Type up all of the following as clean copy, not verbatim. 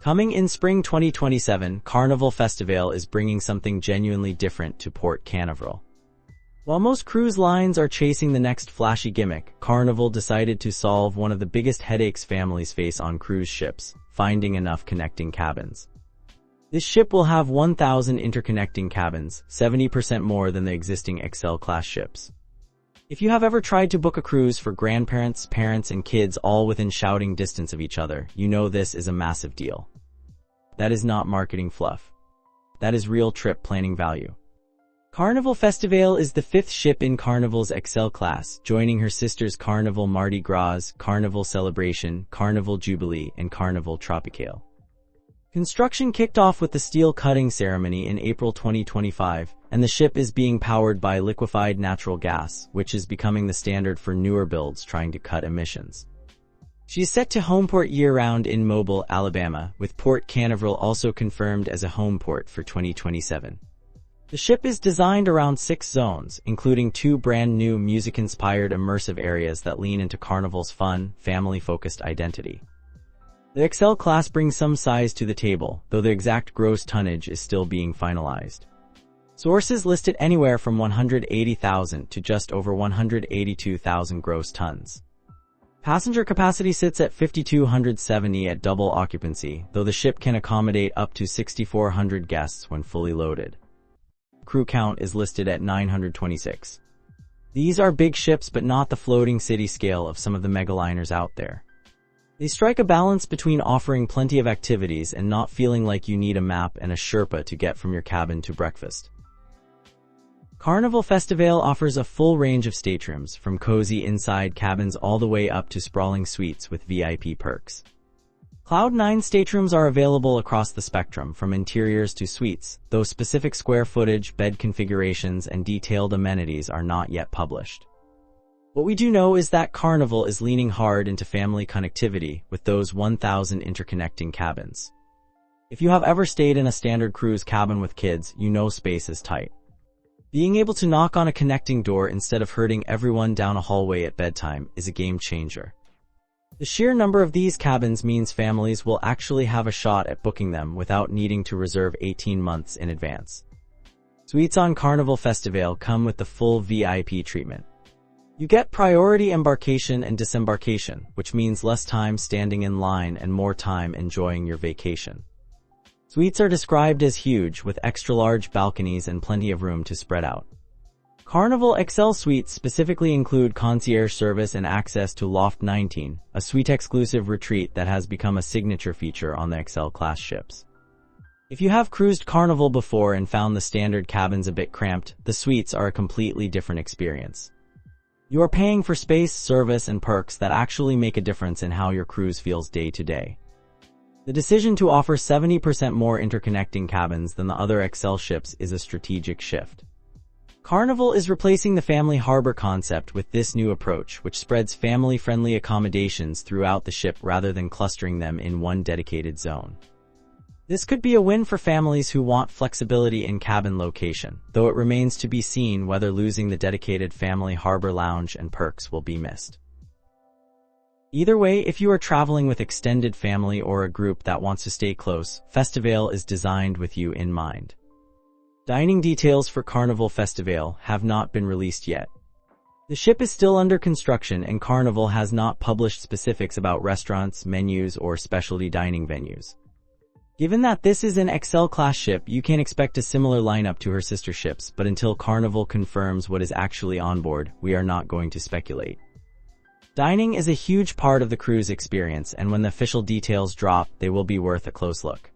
Coming in spring 2027, Carnival Festivale is bringing something genuinely different to Port Canaveral. While most cruise lines are chasing the next flashy gimmick, Carnival decided to solve one of the biggest headaches families face on cruise ships: finding enough connecting cabins. This ship will have 1,000 interconnecting cabins, 70% more than the existing XL-class ships. If you have ever tried to book a cruise for grandparents, parents, and kids all within shouting distance of each other, you know this is a massive deal. That is not marketing fluff. That is real trip planning value. Carnival Festivale is the fifth ship in Carnival's XL class, joining her sisters Carnival Mardi Gras, Carnival Celebration, Carnival Jubilee, and Carnival Tropicale. Construction kicked off with the steel cutting ceremony in April 2025, and the ship is being powered by liquefied natural gas, which is becoming the standard for newer builds trying to cut emissions. She is set to homeport year-round in Mobile, Alabama, with Port Canaveral also confirmed as a homeport for 2027. The ship is designed around 6 zones, including 2 brand-new music-inspired immersive areas that lean into Carnival's fun, family-focused identity. The XL class brings some size to the table, though the exact gross tonnage is still being finalized. Sources listed anywhere from 180,000 to just over 182,000 gross tons. Passenger capacity sits at 5,270 at double occupancy, though the ship can accommodate up to 6,400 guests when fully loaded. Crew count is listed at 926. These are big ships, but not the floating city scale of some of the megaliners out there. They strike a balance between offering plenty of activities and not feeling like you need a map and a Sherpa to get from your cabin to breakfast. Carnival Festivale offers a full range of staterooms, from cozy inside cabins all the way up to sprawling suites with VIP perks. Cloud 9 staterooms are available across the spectrum, from interiors to suites, though specific square footage, bed configurations, and detailed amenities are not yet published. What we do know is that Carnival is leaning hard into family connectivity with those 1,000 interconnecting cabins. If you have ever stayed in a standard cruise cabin with kids, you know space is tight. Being able to knock on a connecting door instead of herding everyone down a hallway at bedtime is a game changer. The sheer number of these cabins means families will actually have a shot at booking them without needing to reserve 18 months in advance. Suites on Carnival Festivale come with the full VIP treatment. You get priority embarkation and disembarkation, which means less time standing in line and more time enjoying your vacation. Suites are described as huge, with extra-large balconies and plenty of room to spread out. Carnival XL suites specifically include concierge service and access to Loft 19, a suite-exclusive retreat that has become a signature feature on the XL-class ships. If you have cruised Carnival before and found the standard cabins a bit cramped, the suites are a completely different experience. You are paying for space, service, and perks that actually make a difference in how your cruise feels day to day. The decision to offer 70% more interconnecting cabins than the other XL ships is a strategic shift. Carnival is replacing the family harbor concept with this new approach, which spreads family-friendly accommodations throughout the ship rather than clustering them in one dedicated zone. This could be a win for families who want flexibility in cabin location, though it remains to be seen whether losing the dedicated family harbor lounge and perks will be missed. Either way, if you are traveling with extended family or a group that wants to stay close, Festivale is designed with you in mind. Dining details for Carnival Festivale have not been released yet. The ship is still under construction, and Carnival has not published specifics about restaurants, menus, or specialty dining venues. Given that this is an XL-class ship, you can expect a similar lineup to her sister ships, but until Carnival confirms what is actually on board, we are not going to speculate. Dining is a huge part of the cruise experience, and when the official details drop, they will be worth a close look.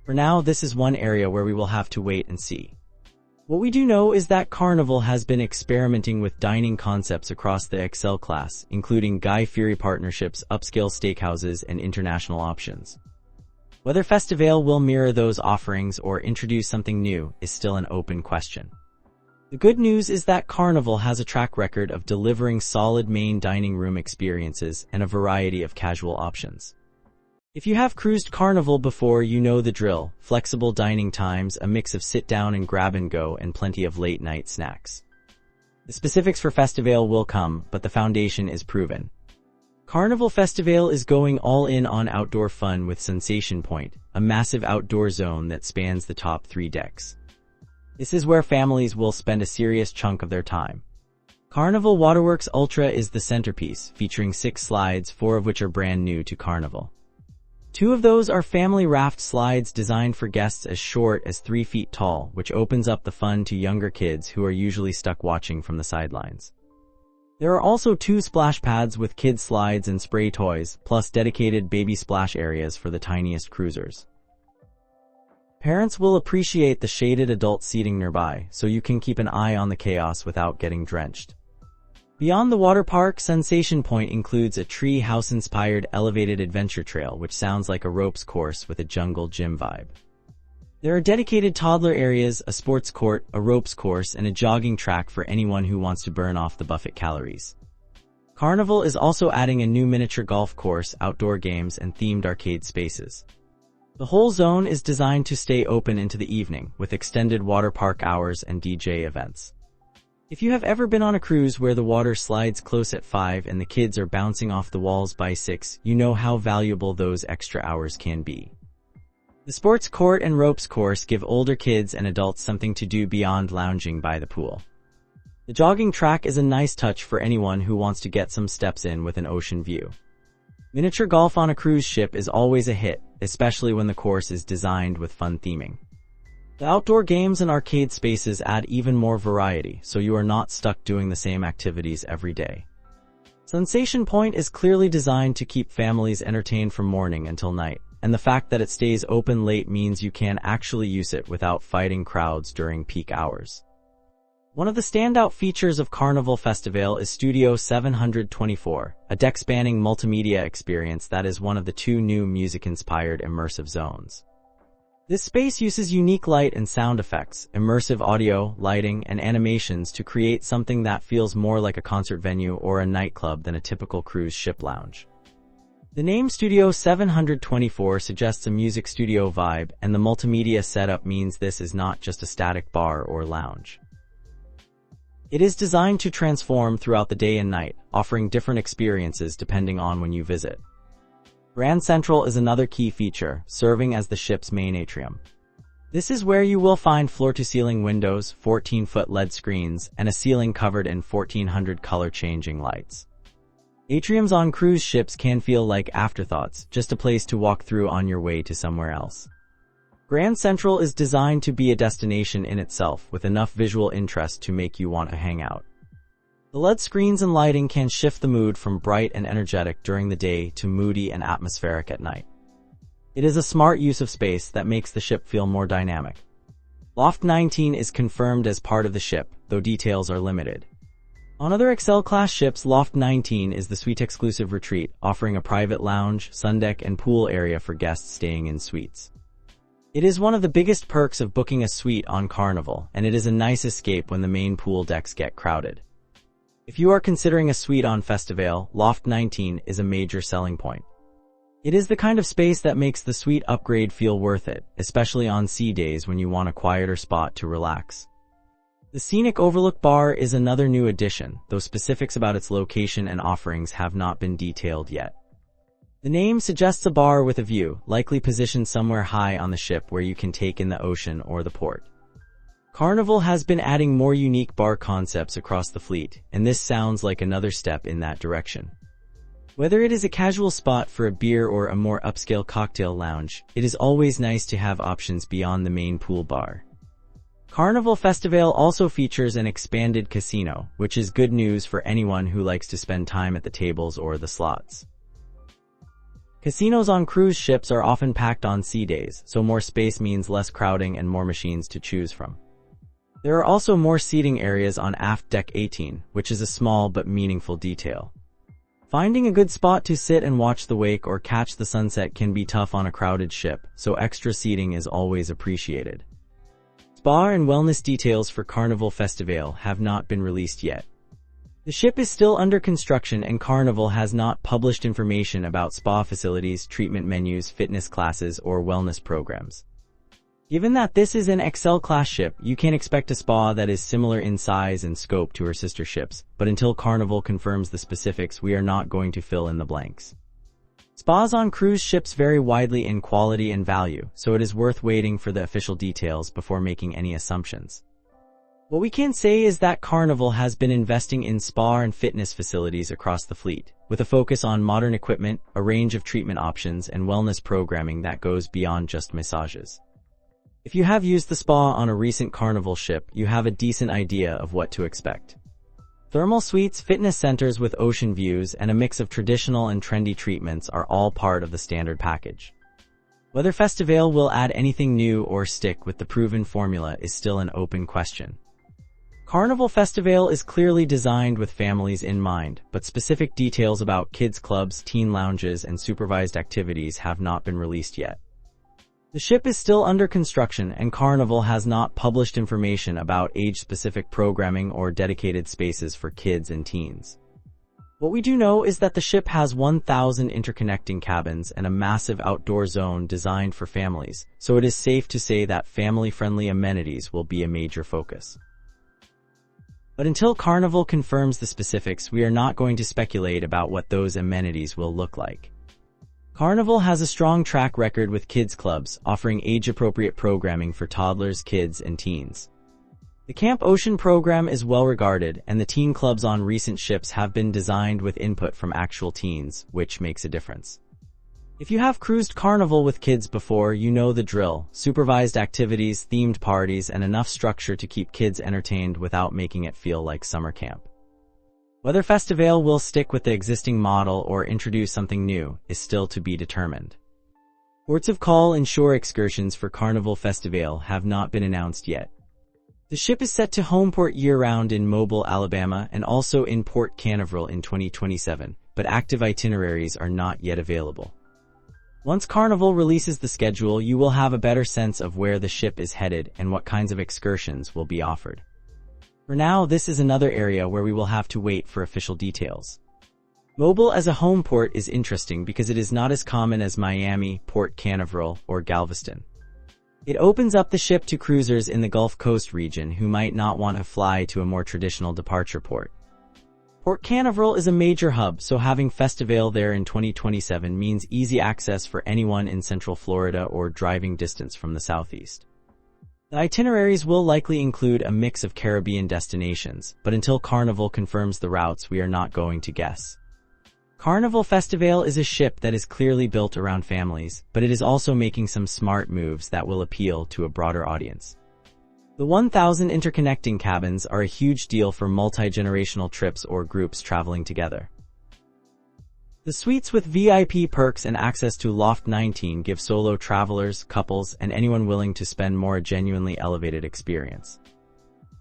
For now, this is one area where we will have to wait and see. What we do know is that Carnival has been experimenting with dining concepts across the XL class, including Guy Fieri partnerships, upscale steakhouses, and international options. Whether Festivale will mirror those offerings or introduce something new is still an open question. The good news is that Carnival has a track record of delivering solid main dining room experiences and a variety of casual options. If you have cruised Carnival before, you know the drill: flexible dining times, a mix of sit-down and grab-and-go, and plenty of late-night snacks. The specifics for Festivale will come, but the foundation is proven. Carnival Festivale is going all in on outdoor fun with Sunsation Point, a massive outdoor zone that spans the top 3 decks. This is where families will spend a serious chunk of their time. Carnival Waterworks Ultra is the centerpiece, featuring 6 slides, 4 of which are brand new to Carnival. 2 of those are family raft slides designed for guests as short as 3 feet tall, which opens up the fun to younger kids who are usually stuck watching from the sidelines. There are also 2 splash pads with kids slides and spray toys, plus dedicated baby splash areas for the tiniest cruisers. Parents will appreciate the shaded adult seating nearby, so you can keep an eye on the chaos without getting drenched. Beyond the water park, Sunsation Point includes a tree house-inspired elevated adventure trail which sounds like a ropes course with a jungle gym vibe. There are dedicated toddler areas, a sports court, a ropes course, and a jogging track for anyone who wants to burn off the buffet calories. Carnival is also adding a new miniature golf course, outdoor games, and themed arcade spaces. The whole zone is designed to stay open into the evening, with extended water park hours and DJ events. If you have ever been on a cruise where the water slides close at 5 and the kids are bouncing off the walls by 6, you know how valuable those extra hours can be. The sports court and ropes course give older kids and adults something to do beyond lounging by the pool. The jogging track is a nice touch for anyone who wants to get some steps in with an ocean view. Miniature golf on a cruise ship is always a hit, especially when the course is designed with fun theming. The outdoor games and arcade spaces add even more variety, so you are not stuck doing the same activities every day. Sunsation Point is clearly designed to keep families entertained from morning until night, and the fact that it stays open late means you can actually use it without fighting crowds during peak hours. One of the standout features of Carnival Festivale is Studio 724, a deck-spanning multimedia experience that is one of the 2 new music-inspired immersive zones. This space uses unique light and sound effects, immersive audio, lighting, and animations to create something that feels more like a concert venue or a nightclub than a typical cruise ship lounge. The name Studio 724 suggests a music studio vibe, and the multimedia setup means this is not just a static bar or lounge. It is designed to transform throughout the day and night, offering different experiences depending on when you visit. Grand Central is another key feature, serving as the ship's main atrium. This is where you will find floor-to-ceiling windows, 14-foot LED screens, and a ceiling covered in 1400 color-changing lights. Atriums on cruise ships can feel like afterthoughts, just a place to walk through on your way to somewhere else. Grand Central is designed to be a destination in itself, with enough visual interest to make you want to hang out. The LED screens and lighting can shift the mood from bright and energetic during the day to moody and atmospheric at night. It is a smart use of space that makes the ship feel more dynamic. Loft 19 is confirmed as part of the ship, though details are limited. On other Excel-class ships, Loft 19 is the suite-exclusive retreat, offering a private lounge, sundeck, and pool area for guests staying in suites. It is one of the biggest perks of booking a suite on Carnival, and it is a nice escape when the main pool decks get crowded. If you are considering a suite on Festivale, Loft 19 is a major selling point. It is the kind of space that makes the suite upgrade feel worth it, especially on sea days when you want a quieter spot to relax. The Scenic Overlook Bar is another new addition, though specifics about its location and offerings have not been detailed yet. The name suggests a bar with a view, likely positioned somewhere high on the ship where you can take in the ocean or the port. Carnival has been adding more unique bar concepts across the fleet, and this sounds like another step in that direction. Whether it is a casual spot for a beer or a more upscale cocktail lounge, it is always nice to have options beyond the main pool bar. Carnival Festivale also features an expanded casino, which is good news for anyone who likes to spend time at the tables or the slots. Casinos on cruise ships are often packed on sea days, so more space means less crowding and more machines to choose from. There are also more seating areas on Aft Deck 18, which is a small but meaningful detail. Finding a good spot to sit and watch the wake or catch the sunset can be tough on a crowded ship, so extra seating is always appreciated. Spa and wellness details for Carnival Festivale have not been released yet. The ship is still under construction and Carnival has not published information about spa facilities, treatment menus, fitness classes, or wellness programs. Given that this is an XL-class ship, you can expect a spa that is similar in size and scope to her sister ships, but until Carnival confirms the specifics, we are not going to fill in the blanks. Spas on cruise ships vary widely in quality and value, so it is worth waiting for the official details before making any assumptions. What we can say is that Carnival has been investing in spa and fitness facilities across the fleet, with a focus on modern equipment, a range of treatment options, and wellness programming that goes beyond just massages. If you have used the spa on a recent Carnival ship, you have a decent idea of what to expect. Thermal suites, fitness centers with ocean views, and a mix of traditional and trendy treatments are all part of the standard package. Whether Festivale will add anything new or stick with the proven formula is still an open question. Carnival Festivale is clearly designed with families in mind, but specific details about kids clubs, teen lounges, and supervised activities have not been released yet. The ship is still under construction, and Carnival has not published information about age-specific programming or dedicated spaces for kids and teens. What we do know is that the ship has 1,000 interconnecting cabins and a massive outdoor zone designed for families, so it is safe to say that family-friendly amenities will be a major focus. But until Carnival confirms the specifics, we are not going to speculate about what those amenities will look like. Carnival has a strong track record with kids clubs, offering age-appropriate programming for toddlers, kids, and teens. The Camp Ocean program is well regarded, and the teen clubs on recent ships have been designed with input from actual teens, which makes a difference. If you have cruised Carnival with kids before, you know the drill: supervised activities, themed parties, and enough structure to keep kids entertained without making it feel like summer camp. Whether Festivale will stick with the existing model or introduce something new is still to be determined. Ports of call and shore excursions for Carnival Festivale have not been announced yet. The ship is set to homeport year-round in Mobile, Alabama, and also in Port Canaveral in 2027, but active itineraries are not yet available. Once Carnival releases the schedule, you will have a better sense of where the ship is headed and what kinds of excursions will be offered. For now, this is another area where we will have to wait for official details. Mobile as a home port is interesting because it is not as common as Miami, Port Canaveral, or Galveston. It opens up the ship to cruisers in the Gulf Coast region who might not want to fly to a more traditional departure port. Port Canaveral is a major hub, so having Festivale there in 2027 means easy access for anyone in Central Florida or driving distance from the southeast. The itineraries will likely include a mix of Caribbean destinations, but until Carnival confirms the routes, we are not going to guess. Carnival Festivale is a ship that is clearly built around families, but it is also making some smart moves that will appeal to a broader audience. The 1,000 interconnecting cabins are a huge deal for multi-generational trips or groups traveling together. The suites with VIP perks and access to Loft 19 give solo travelers, couples, and anyone willing to spend more a genuinely elevated experience.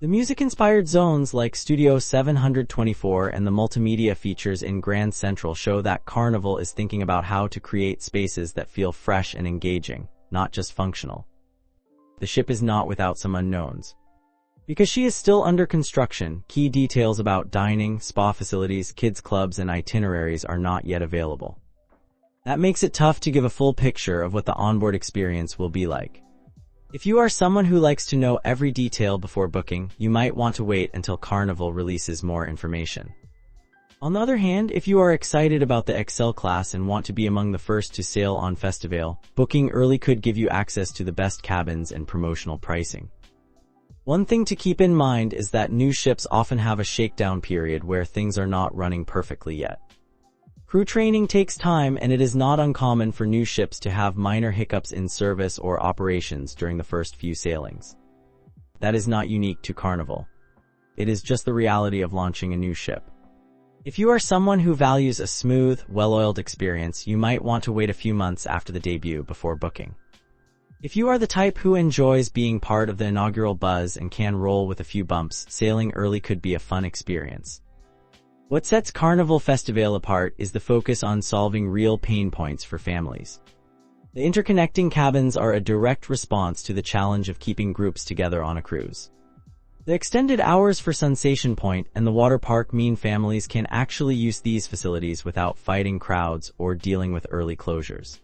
The music-inspired zones like Studio 724 and the multimedia features in Grand Central show that Carnival is thinking about how to create spaces that feel fresh and engaging, not just functional. The ship is not without some unknowns. Because she is still under construction, key details about dining, spa facilities, kids clubs, and itineraries are not yet available. That makes it tough to give a full picture of what the onboard experience will be like. If you are someone who likes to know every detail before booking, you might want to wait until Carnival releases more information. On the other hand, if you are excited about the XL class and want to be among the first to sail on Festivale, booking early could give you access to the best cabins and promotional pricing. One thing to keep in mind is that new ships often have a shakedown period where things are not running perfectly yet. Crew training takes time, and it is not uncommon for new ships to have minor hiccups in service or operations during the first few sailings. That is not unique to Carnival. It is just the reality of launching a new ship. If you are someone who values a smooth, well-oiled experience, you might want to wait a few months after the debut before booking. If you are the type who enjoys being part of the inaugural buzz and can roll with a few bumps, sailing early could be a fun experience. What sets Carnival Festivale apart is the focus on solving real pain points for families. The interconnecting cabins are a direct response to the challenge of keeping groups together on a cruise. The extended hours for Sunsation Point and the waterpark mean families can actually use these facilities without fighting crowds or dealing with early closures.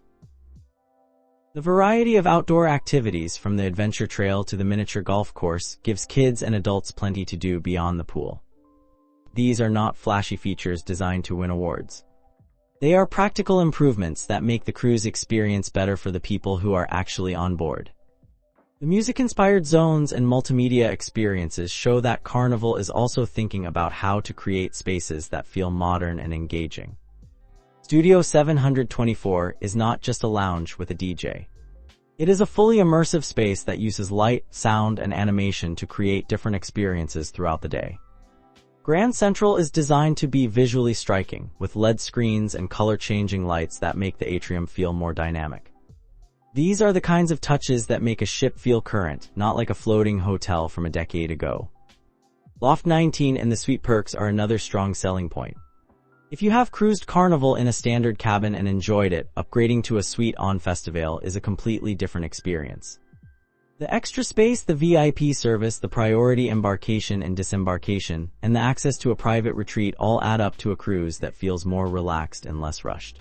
The variety of outdoor activities, from the adventure trail to the miniature golf course, gives kids and adults plenty to do beyond the pool. These are not flashy features designed to win awards. They are practical improvements that make the cruise experience better for the people who are actually on board. The music-inspired zones and multimedia experiences show that Carnival is also thinking about how to create spaces that feel modern and engaging. Studio 724 is not just a lounge with a DJ. It is a fully immersive space that uses light, sound, and animation to create different experiences throughout the day. Grand Central is designed to be visually striking, with LED screens and color-changing lights that make the atrium feel more dynamic. These are the kinds of touches that make a ship feel current, not like a floating hotel from a decade ago. Loft 19 and the suite perks are another strong selling point. If you have cruised Carnival in a standard cabin and enjoyed it, upgrading to a suite on Festivale is a completely different experience. The extra space, the VIP service, the priority embarkation and disembarkation, and the access to a private retreat all add up to a cruise that feels more relaxed and less rushed.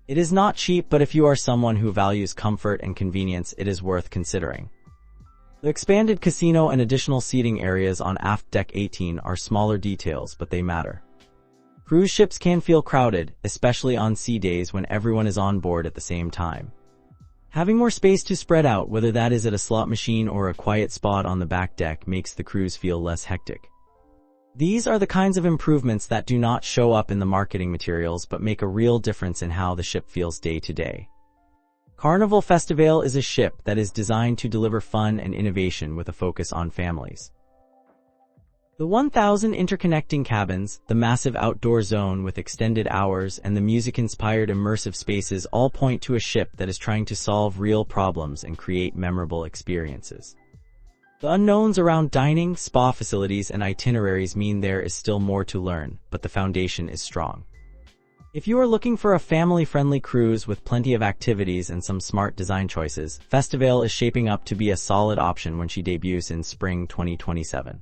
It is not cheap, but if you are someone who values comfort and convenience, it is worth considering. The expanded casino and additional seating areas on Aft Deck 18 are smaller details, but they matter. Cruise ships can feel crowded, especially on sea days when everyone is on board at the same time. Having more space to spread out, whether that is at a slot machine or a quiet spot on the back deck, makes the cruise feel less hectic. These are the kinds of improvements that do not show up in the marketing materials but make a real difference in how the ship feels day to day. Carnival Festivale is a ship that is designed to deliver fun and innovation with a focus on families. The 1,000 interconnecting cabins, the massive outdoor zone with extended hours, and the music-inspired immersive spaces all point to a ship that is trying to solve real problems and create memorable experiences. The unknowns around dining, spa facilities, and itineraries mean there is still more to learn, but the foundation is strong. If you are looking for a family-friendly cruise with plenty of activities and some smart design choices, Festivale is shaping up to be a solid option when she debuts in spring 2027.